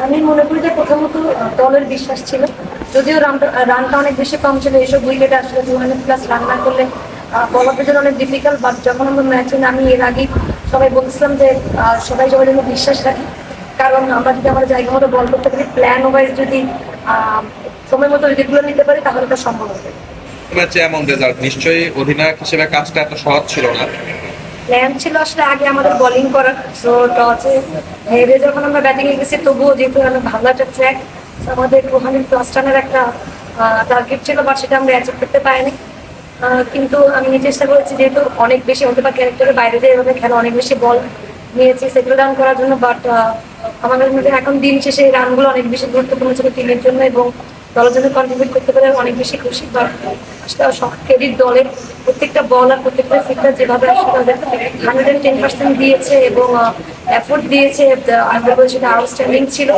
আমি মনে করি যে প্রথমত দলের বিশ্বাস ছিল। যদিও রানটা অনেক বেশি কম ছিল, এইসব উইকেটে আসলে 200+ রান না করলে বলারদের জন্য অনেক ডিফিকাল্ট। বাট যখন আমরা ম্যাচে নামি এর আগে সবাই বলছিলাম যে সবাই সবার জন্য বিশ্বাস রাখি, কারণ আমরা যদি আমার জায়গা মতো বল করতে পারি, প্ল্যান ওয়াইজ যদি সময় মতো উইকেটগুলো নিতে পারি, তাহলে এটা সম্ভব হবে। ম্যাচে এমন রেজাল্ট, নিশ্চয়ই অধিনায়ক হিসেবে কাজটা এত সহজ ছিল না। প্ল্যান ছিল আসলে আগে আমাদের বোলিং করার, সো টসে হেরে যখন আমরা ব্যাটিংয়ে গেছি, তবুও যেহেতু আমি ভালো একটা ট্র্যাক, আমাদের 200+ রানের একটা টার্গেট ছিল, বাট সেটা আমরা অ্যাচিভ করতে পারিনি। কিন্তু আমি চেষ্টা করেছি, যেহেতু অনেক বেশি হতে পারে ক্যারেক্টারের বাইরে যে এভাবে খেলা, অনেক বেশি বল নিয়েছি সেটেল ডাউন করার জন্য। বাট আমাদের মধ্যে এখন দিন শেষে এই রানগুলো অনেক বেশি গুরুত্বপূর্ণ ছিল টিমের জন্য এবং দলের জন্য কন্ট্রিবিউট করতে পারে অনেক বেশি খুশি। বাট আসলে সব ক্রেডিট দলের প্রত্যেকটা বল আর প্রত্যেকটা ফিল্ডার যেভাবে আসলে তাদের 110% দিয়েছে এবং এফোর্ট দিয়েছে, আমি বলবো সেটা আউটস্ট্যান্ডিং ছিল।